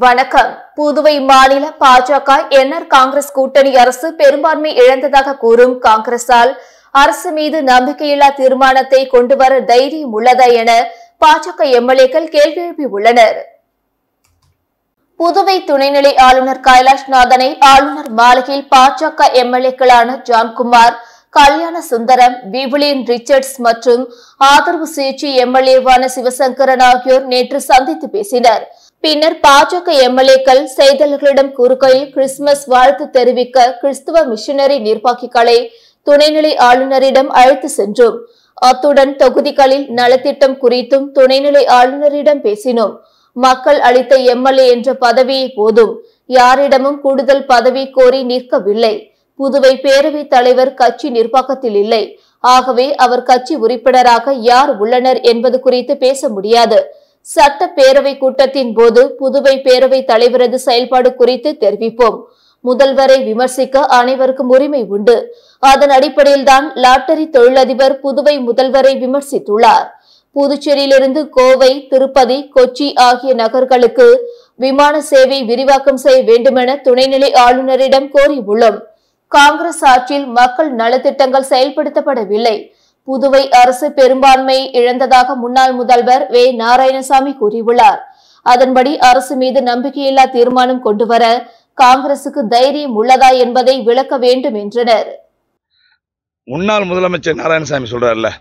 வணக்கம். புதுவை மாநில பாஜக என்ஆர் காங்கிரஸ் கூட்டணி அரசு பெரும்பான்மை இழந்ததாக கூறும் காங்கிரசால் அரசு மீது நம்பிக்கையில்லா தீர்மானத்தை கொண்டுவர தைரியம் உள்ளதா என பாஜக எம்எல்ஏக்கள் கேள்வி எழுப்பியுள்ளனர். புதுவை துணைநிலை ஆளுநர் கைலாஷ்நாதனை ஆளுநர் மாளிகையில் பாஜக எம்எல்ஏக்களான ஜான்குமார், கல்யாண சுந்தரம், விவிலியன் ரிச்சர்ட்ஸ் மற்றும் ஆதரவு சுயேட்சை எம்எல்ஏவான சிவசங்கரன் ஆகியோர் நேற்று சந்தித்து பேசினர். பின்னர் பாஜக எம்எல்ஏக்கள் செய்தியாளர்களிடம் கூறுகையில், கிறிஸ்துமஸ் வாழ்த்து தெரிவிக்க கிறிஸ்துவ மிஷனரி நிர்வாகிகளை துணைநிலை ஆளுநரிடம் அழைத்து சென்றோம். அத்துடன் தொகுதிகளில் நலத்திட்டம் குறித்தும் துணைநிலை ஆளுநரிடம் பேசினோம். மக்கள் அளித்த எம்எல்ஏ என்ற பதவியை போதும், யாரிடமும் கூடுதல் பதவி கோரி நிற்கவில்லை. புதுவை பேரவைத் தலைவர் கட்சி நிர்வாகத்தில் இல்லை. ஆகவே அவர் கட்சி உறுப்பினராக யார் உள்ளனர் என்பது குறித்து பேச முடியாது. சட்டப்பேரவை கூட்டத்தின் போது புதுவை பேரவைத் தலைவரது செயல்பாடு குறித்து தெரிவிப்போம். முதல்வரை விமர்சிக்க அனைவருக்கும் உரிமை உண்டு. அதன் அடிப்படையில்தான் லாட்டரி தொழிலதிபர் புதுவை முதல்வரை விமர்சித்துள்ளார். புதுச்சேரியிலிருந்து கோவை, திருப்பதி, கொச்சி ஆகிய நகர்களுக்கு விமான சேவை விரிவாக்கம் செய்ய வேண்டுமென துணைநிலை ஆளுநரிடம் கோரியுள்ளோம். காங்கிரஸ் ஆட்சியில் மக்கள் நலத்திட்டங்கள் செயல்படுத்தப்படவில்லை. புதுவை அரசு பெரும்பான்மையை இழந்ததாக முன்னாள் முதல்வர் வே. நாராயணசாமி கூறியுள்ளார். அதன்படி அரசு மீது நம்பிக்கையில்லா தீர்மானம் கொண்டுவர காங்கிரசுக்கு தைரியம் உள்ளதா என்பதை விளக்க வேண்டும் என்றனர். முன்னாள் முதலமைச்சர் நாராயணசாமி சொல்றாருல,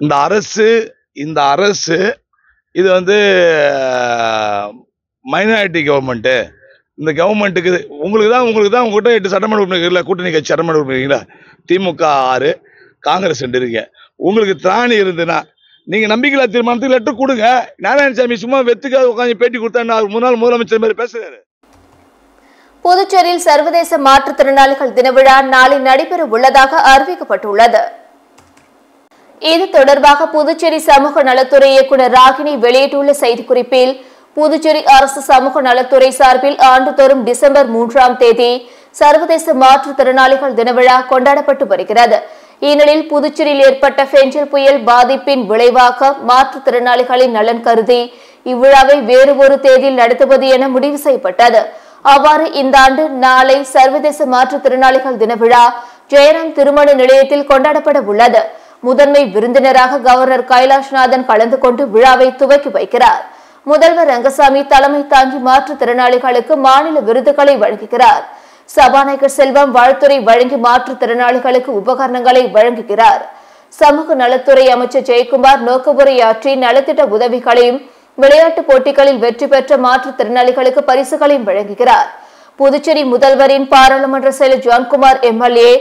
இந்த அரசு இது மைனாரிட்டி கவர்மெண்ட். இந்த கவர்மெண்ட்டுக்கு உங்களுக்கு தான் உங்ககிட்ட 8 சட்டமன்ற உறுப்பினர்கள் கூட்டணி கட்சி சட்டமன்ற உறுப்பினர்களா, திமுக 6, காங்கிரஸ் 2 இருக்கு. உங்களுக்கு திராணி இருந்துன்னா நீங்க நம்பிக்கையில்லா தீர்மானத்துக்கு லெட்டர் கொடுங்க. நாராயணசாமி சும்மா வெத்துக்காக உட்காந்து பேட்டி கொடுத்தா முன்னாள் முதலமைச்சர் மாதிரி பேசுறாரு. புதுச்சேரியில் சர்வதேச மாற்றுத்திறனாளிகள் தின விழா நாளை நடைபெற உள்ளதாக அறிவிக்கப்பட்டுள்ளது. இது தொடர்பாக புதுச்சேரி சமூக நலத்துறை இயக்குநர் ராகினி வெளியிட்டுள்ள செய்திக்குறிப்பில், புதுச்சேரி அரசு சமூக நலத்துறை சார்பில் ஆண்டுதோறும் டிசம்பர் 3ஆம் தேதி சர்வதேச மாற்றுத்திறனாளிகள் தின விழா கொண்டாடப்பட்டு வருகிறது. இந்நிலையில் புதுச்சேரியில் ஏற்பட்ட பெஞ்சல் புயல் பாதிப்பின் விளைவாக மாற்றுத்திறனாளிகளின் நலன் கருதி இவ்விழாவை வேறு ஒரு தேதியில் நடத்துவது என முடிவு செய்யப்பட்டது. அவ்வாறு இந்த ஆண்டு நாளை சர்வதேச மாற்றுத்திறனாளிகள் தின விழா ஜெயராம் திருமண நிலையத்தில் கொண்டாடப்பட உள்ளது. முதன்மை விருந்தினராக கவர்னர் கைலாஷ்நாதன் கலந்து கொண்டு விழாவை துவக்கி வைக்கிறார். முதல்வர் ரங்கசாமி தலைமை தாங்கி மாற்றுத்திறனாளிகளுக்கு மாநில விருதுகளை வழங்குகிறார். சபாநாயகர் செல்வம் வாழ்த்துறை வழங்கி மாற்றுத்திறனாளிகளுக்கு உபகரணங்களை வழங்குகிறார். சமூக நலத்துறை அமைச்சர் ஜெயக்குமார் நோக்கவுரையாற்றி நலத்திட்ட உதவிகளையும் விளையாட்டுப் போட்டிகளில் வெற்றி பெற்ற மாற்றுத்திறனாளிகளுக்கு பரிசுகளையும் வழங்குகிறார். புதுச்சேரி முதல்வரின் பாராளுமன்ற செயலர் ஜான்குமார் எம்எல்ஏ,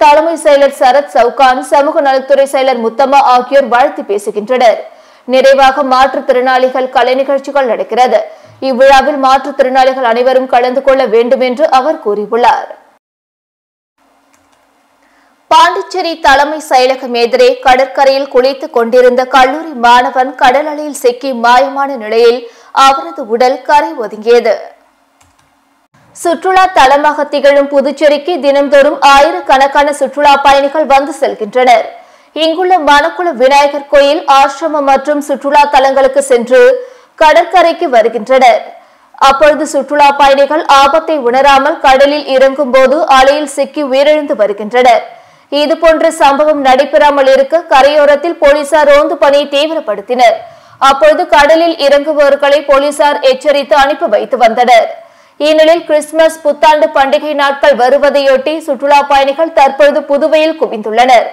தலைமை செயலர் சரத் சவுகான், சமூக நலத்துறை செயலர் முத்தம்மா ஆகியோர் வாழ்த்து பேசுகின்றனர். நிறைவாக மாற்றுத்திறனாளிகள் கலை நிகழ்ச்சிகள் நடக்கிறது. இவ்விழாவில் மாற்றுத்திறனாளிகள் அனைவரும் கலந்து கொள்ள வேண்டும் என்று அவர் கூறியுள்ளார். பாண்டிச்சேரி தலைமை செயலகம் எதிரே கடற்கரையில் குளித்துக் கொண்டிருந்த கல்லூரி மாணவன் கடல் அலையில் சிக்கி மாயமான நிலையில் அவரது உடல் கரை ஒதுங்கியது. சுற்றுலா தலமாக திகழும் புதுச்சேரிக்கு தினந்தோறும் ஆயிரக்கணக்கான சுற்றுலா பயணிகள் வந்து செல்கின்றனர். இங்குள்ள மணக்குள விநாயகர் கோயில், ஆசிரமம் மற்றும் சுற்றுலா தலங்களுக்கு சென்று கடற்கரைக்கு வருகின்றனர். அப்பொழுது சுற்றுலா பயணிகள் ஆபத்தை உணராமல் கடலில் இறங்கும் போது அலையில் சிக்கி உயிரிழந்து வருகின்றனர். இதுபோன்ற சம்பவம் நடைபெறாமல் இருக்க கரையோரத்தில் போலீசார் ரோந்து பணியை தீவிரப்படுத்தினர். அப்பொழுது கடலில் இறங்குபவர்களை போலீசார் எச்சரித்து அனுப்பி வைத்து வந்தனர். இந்நிலையில் கிறிஸ்துமஸ் புத்தாண்டு பண்டிகை நாட்கள் வருவதையொட்டி சுற்றுலா பயணிகள் தற்பொழுது புதுவையில் குவிந்துள்ளனர்.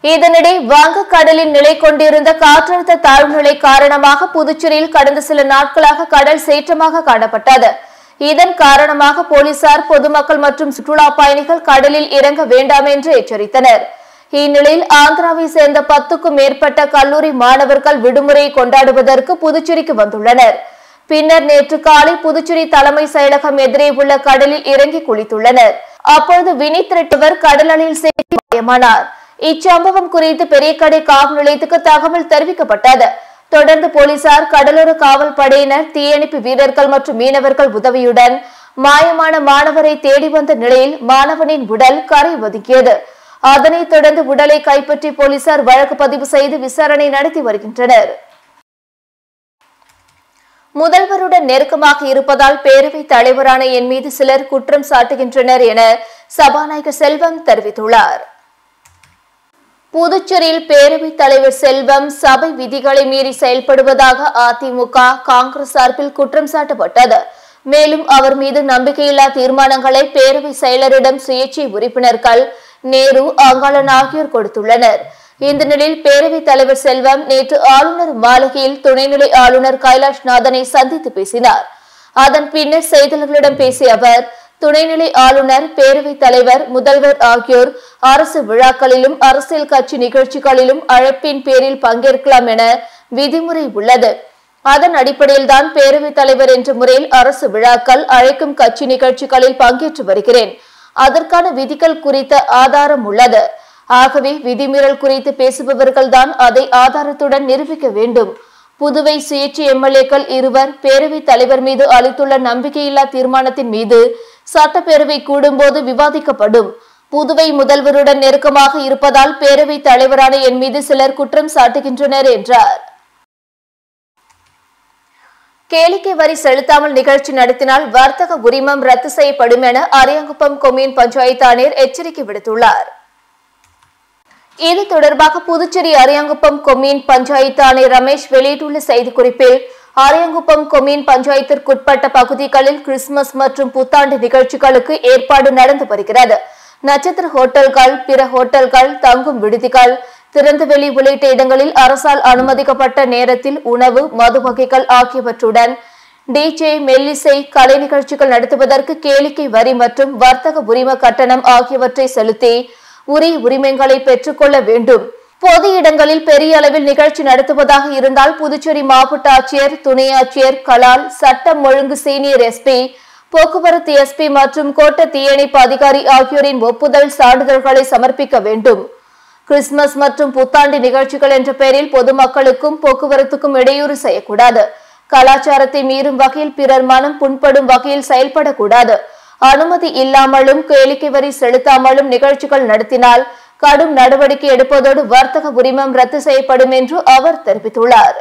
இதனிடையே வங்கக்கடலில் நிலை கொண்டிருந்த காற்றழுத்த தாழ்வு நிலை காரணமாக புதுச்சேரியில் கடந்த சில நாட்களாக கடல் சீற்றமாக காணப்பட்டது. இதன் காரணமாக போலீசார் பொதுமக்கள் மற்றும் சுற்றுலா பயணிகள் கடலில் இறங்க வேண்டாம் என்று எச்சரித்தனர். இந்நிலையில் ஆந்திராவை சேர்ந்த 10க்கும் மேற்பட்ட கல்லூரி மாணவர்கள் விடுமுறையை கொண்டாடுவதற்கு புதுச்சேரிக்கு வந்துள்ளனர். பின்னர் நேற்று காலை புதுச்சேரி தலைமை செயலகம் எதிரே உள்ள கடலில் இறங்கி குளித்துள்ளனர். அப்பொழுது வினித் ரெட்டவர் கடல் அலையில் சிக்கி மாயமானார். இச்சம்பவம் குறித்து பெரியகடை காவல் நிலையத்துக்கு தகவல் தெரிவிக்கப்பட்டது. தொடர்ந்து போலீசார், கடலோர காவல் படையினர், தீயணைப்பு வீரர்கள் மற்றும் மீனவர்கள் உதவியுடன் மாயமான மாணவரை தேடி வந்த நிலையில் மாணவனின் உடல் கரை ஒதுக்கியது. அதனைத் தொடர்ந்து உடலை கைப்பற்றி போலீசார் வழக்கு பதிவு செய்து விசாரணை நடத்தி வருகின்றனர். முதல்வருடன் நெருக்கமாக இருப்பதால் பேரவைத் தலைவரான என் மீது சிலர் குற்றம் சாட்டுகின்றனர் என சபாநாயகர் செல்வம் தெரிவித்துள்ளார். புதுச்சேரியில் பேரவைத் தலைவர் செல்வம் சபை விதிகளை மீறி செயல்படுவதாக அதிமுக, காங்கிரஸ் சார்பில் குற்றம் சாட்டப்பட்டது. மேலும் அவர் மீது நம்பிக்கையில்லா தீர்மானங்களை பேரவை செயலரிடம் சுயேட்சை உறுப்பினர்கள் நேரு, அங்காளன் ஆகியோர் கொடுத்துள்ளனர். இந்த நிலையில் பேரவைத் தலைவர் செல்வம் நேற்று ஆளுநர் மாளிகையில் துணைநிலை ஆளுநர் கைலாஷ்நாதனை சந்தித்து பேசினார். அதன் பின்னர் செய்தியாளர்களிடம் பேசிய அவர், துணைநிலை ஆளுநர், பேரவைத் தலைவர், முதல்வர் ஆகியோர் அரசு விழாக்களிலும் அரசியல் கட்சி நிகழ்ச்சிகளிலும் அழைப்பின் பேரில் பங்கேற்கலாம் என விதிமுறை உள்ளது. அதன் அடிப்படையில் தான் பேரவைத் தலைவர் என்ற முறையில் அரசு விழாக்கள், அழைக்கும் கட்சி நிகழ்ச்சிகளில் பங்கேற்று வருகிறேன். அதற்கான விதிகள் குறித்த ஆதாரம் உள்ளது. ஆகவே விதிமீறல் குறித்து பேசுபவர்கள் தான் அதை ஆதாரத்துடன் நிரூபிக்க வேண்டும். புதுவை சுயேட்சை எம்எல்ஏக்கள் இருவர் பேரவைத் தலைவர் மீது அளித்துள்ள நம்பிக்கையில்லா தீர்மானத்தின் மீது சட்டப்பேரவை கூடும்போது விவாதிக்கப்படும். புதுவை முதல்வருடன் நெருக்கமாக இருப்பதால் பேரவைத் தலைவரான என் மீது சிலர் குற்றம் சாட்டுகின்றனர் என்றார். கேளிக்கை வரி செலுத்தாமல் நிகழ்ச்சி நடத்தினால் வர்த்தக உரிமம் ரத்து செய்யப்படும் என அரியாங்குப்பம் கொம்யூன் பஞ்சாயத்து ஆணையர் எச்சரிக்கை விடுத்துள்ளார். இது தொடர்பாக புதுச்சேரி அரியாங்குப்பம் கொம்யூன் பஞ்சாயத்து ஆணையர் ரமேஷ் வெளியிட்டுள்ள செய்திக்குறிப்பில், அரியாங்குப்பம் கொம்யூன் பஞ்சாயத்திற்குட்பட்ட பகுதிகளில் கிறிஸ்துமஸ் மற்றும் புத்தாண்டு நிகழ்ச்சிகளுக்கு ஏற்பாடு நடந்து வருகிறது. நட்சத்திர ஹோட்டல்கள், பிற ஹோட்டல்கள், தங்கும் விடுதிகள், திறந்தவெளி உள்ளிட்ட இடங்களில் அரசால் அனுமதிக்கப்பட்ட நேரத்தில் உணவு, மது வகைகள் ஆகியவற்றுடன் டிஜே, மெல்லிசை, கலை நிகழ்ச்சிகள் நடத்துவதற்கு கேளிக்கை வரி மற்றும் வர்த்தக உரிம கட்டணம் ஆகியவற்றை செலுத்தி உரிய உரிமங்களை பெற்றுக்கொள்ள வேண்டும். பொது இடங்களில் பெரிய அளவில் நிகழ்ச்சி நடத்துவதாக இருந்தால் புதுச்சேரி மாவட்ட ஆட்சியர், துணை ஆட்சியர், கலால், சட்டம் ஒழுங்கு சீனியர் எஸ்பி, போக்குவரத்து எஸ்பி மற்றும் கோட்ட தீயணைப்பு அதிகாரி ஆகியோரின் ஒப்புதல் சான்றிதழ்களை சமர்ப்பிக்க வேண்டும். கிறிஸ்துமஸ் மற்றும் புத்தாண்டு நிகழ்ச்சிகள் என்ற பெயரில் பொதுமக்களுக்கும் போக்குவரத்துக்கும் இடையூறு செய்யக்கூடாது. கலாச்சாரத்தை மீறும் வகையில், பிறர் மனம் புண்படும் வகையில் செயல்படக்கூடாது. அனுமதி இல்லாமலும் கேளிக்கை வரி செலுத்தாமலும் நிகழ்ச்சிகள் நடத்தினால் கடும் நடவடிக்கை எடுப்பதோடு வர்த்தக உரிமம் ரத்து செய்யப்படும் என்று அவர் தெரிவித்துள்ளார்.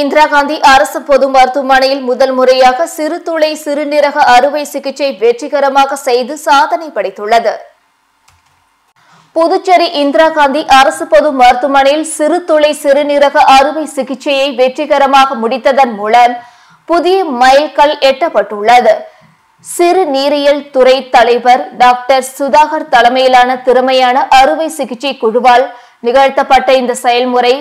இந்திரா காந்தி அரசு பொது மருத்துவமனையில் முதல் முறையாக சிறுதுளை சிறுநீரக அறுவை சிகிச்சை வெற்றிகரமாக செய்து சாதனை படைத்துள்ளது. புதுச்சேரி இந்திரா காந்தி அரசு பொது மருத்துவமனையில் சிறுதுளை சிறுநீரக அறுவை சிகிச்சையை வெற்றிகரமாக முடித்ததன் மூலம் புதிய மைல்கல் எட்டப்பட்டுள்ளது. சிறுநீரியல் துறை தலைவர் டாக்டர் சுதாகர் தலைமையிலான திறமையான அறுவை சிகிச்சை குழுவால் நிகழ்த்தப்பட்ட இந்த செயல்முறை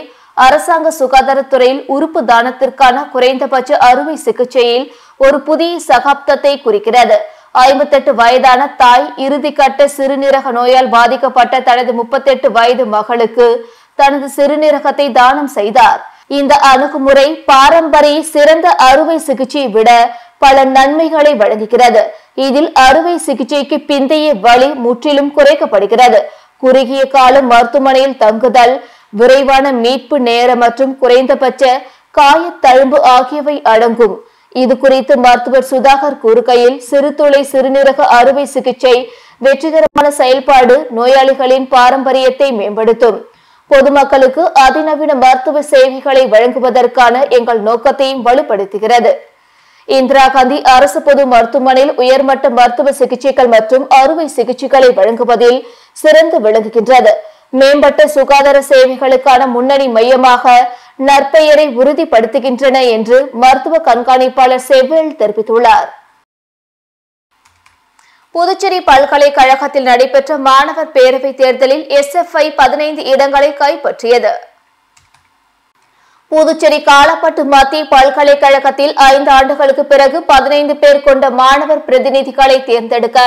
அரசாங்க சுகாதாரத்துறையில் உறுப்பு தானத்திற்கான குறைந்தபட்ச அறுவை சிகிச்சையில் ஒரு புதிய சகாப்தத்தை குறிக்கிறது. 58 வயதான தாய் இறுதிக்கட்ட சிறுநீரக நோயால் பாதிக்கப்பட்ட தனது 38 வயது மகளுக்கு தனது சிறுநீரகத்தை தானம் செய்தார். இந்த அணுகுமுறை பாரம்பரிய சிறந்த அறுவை சிகிச்சையை விட பல நன்மைகளை வழங்குகிறது. இதில் அறுவை சிகிச்சைக்கு பிந்தைய வலி முற்றிலும் குறைக்கப்படுகிறது. குறுகிய கால மருத்துவமனையில் தங்குதல், விரைவான மீட்பு நேரம் மற்றும் குறைந்தபட்ச காயத்தழும்பு ஆகியவை அடங்கும். இது குறித்து மருத்துவர் சுதாகர் கூறுகையில், சிறுதுளை சிறுநீரக அறுவை சிகிச்சை வெற்றிகரமான செயல்பாடு நோயாளிகளின் பாரம்பரியத்தை மேம்படுத்தும். பொதுமக்களுக்கு அதிநவீன மருத்துவ சேவைகளை வழங்குவதற்கான எங்கள் நோக்கத்தையும் வலுப்படுத்துகிறது. இந்திரா காந்தி அரசு பொது மருத்துவமனையில் உயர்மட்ட மருத்துவ சிகிச்சைகள் மற்றும் அறுவை சிகிச்சைகளை வழங்குவதில் சிறந்து விளங்குகின்றது. மேம்பட்ட சுகாதார சேவைகளுக்கான முன்னணி மையமாக நற்பெயரை உறுதிப்படுத்துகின்றன என்று மருத்துவ கண்காணிப்பாளர் செவ்வேல் தெரிவித்துள்ளார். புதுச்சேரி பல்கலைக்கழகத்தில் நடைபெற்ற மாணவர் பேரவை தேர்தலில் SFI 15 இடங்களை கைப்பற்றியது. புதுச்சேரி காலப்பட்டு மத்திய பல்கலைக்கழகத்தில் 5 ஆண்டுகளுக்கு பிறகு 15 பேர் கொண்ட மாணவர் பிரதிநிதிகளை தேர்ந்தெடுக்க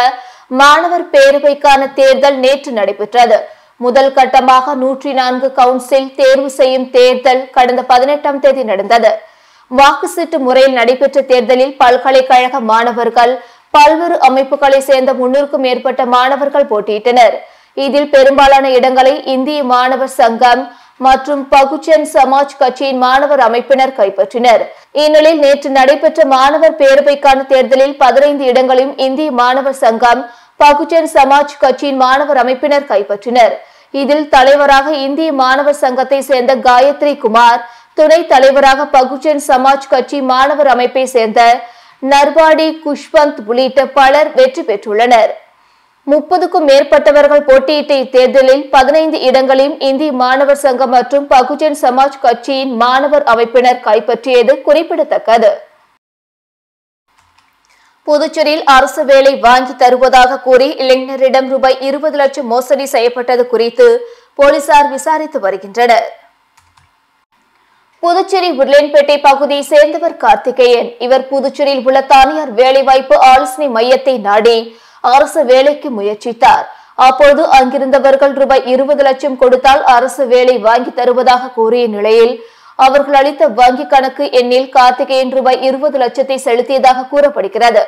மாணவர் பேரவைக்கான தேர்தல் நேற்று நடைபெற்றது. முதல் கட்டமாக 104 கவுன்சில் தேர்வு செய்யும் தேர்தல் கடந்த 18ஆம் தேதி நடந்தது. வாக்குச்சீட்டு முறையில் நடைபெற்ற தேர்தலில் பல்கலைக்கழக மாணவர்கள், பல்வேறு அமைப்புகளை சேர்ந்த 300க்கும் மேற்பட்ட மாணவர்கள் போட்டியிட்டனர். இதில் பெரும்பாலான இடங்களை இந்திய மாணவர் சங்கம் மற்றும் பகுஜன் சமாஜ் கட்சியின் மாணவர் அமைப்பினர் கைப்பற்றினர். இந்நிலையில் நேற்று நடைபெற்ற மாணவர் பேரவைக்கான தேர்தலில் 15 இடங்களையும் இந்திய மாணவர் சங்கம், பகுஜன் சமாஜ் கட்சியின் மாணவர் அமைப்பினர் கைப்பற்றினர். இதில் தலைவராக இந்திய மாணவர் சங்கத்தை சேர்ந்த காயத்ரி குமார், துணைத் தலைவராக பகுஜன் சமாஜ் கட்சி மாணவர் அமைப்பை சேர்ந்த நர்வாடி குஷ்வந்த் உள்ளிட்ட பலர் வெற்றி பெற்றுள்ளனர். 30க்கும் மேற்பட்டவர்கள் போட்டியிட்ட இத்தேர்தலில் 15 இடங்களையும் இந்திய மாணவர் சங்கம் மற்றும் பகுஜன் சமாஜ் கட்சியின் மாணவர் அமைப்பினர் கைப்பற்றியது குறிப்பிடத்தக்கது. புதுச்சேரியில் அரசு வேலை வாங்கி தருவதாக கூறி இளைஞரிடம் ரூபாய் 20 லட்சம் மோசடி செய்யப்பட்டது குறித்து போலீசார் விசாரித்து வருகின்றனர். புதுச்சேரி உருளையன்பேட்டை பகுதியை சேர்ந்தவர் கார்த்திகேயன். இவர் புதுச்சேரியில் உள்ள தனியார் வேலைவாய்ப்பு ஆலோசனை மையத்தை நாடி அரசு வேலைக்கு முயற்சித்தார். அப்போது அங்கிருந்தவர்கள் ரூபாய் 20 லட்சம் கொடுத்தால் அரசு வேலை வாங்கி தருவதாக கூறிய நிலையில் அவர்கள் அளித்த வங்கி கணக்கு எண்ணில் கார்த்திகேயன் ரூபாய் 20 லட்சத்தை செலுத்தியதாக கூறப்படுகிறது.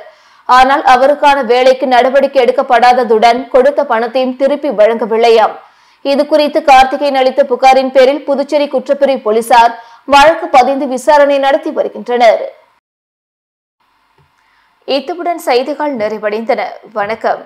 ஆனால் அவருக்கான வேலைக்கு நடவடிக்கை எடுக்கப்படாததுடன் கொடுத்த பணத்தையும் திருப்பி வழங்கவில்லையாம். இது குறித்து கார்த்திகேயன் அளித்த புகாரின் பேரில் புதுச்சேரி குற்றப்பிரிவு போலீசார் வழக்கு பதிந்து விசாரணை நடத்தி வருகின்றனர். இத்துடன் செய்திகள் நிறைவடைந்தன. வணக்கம்.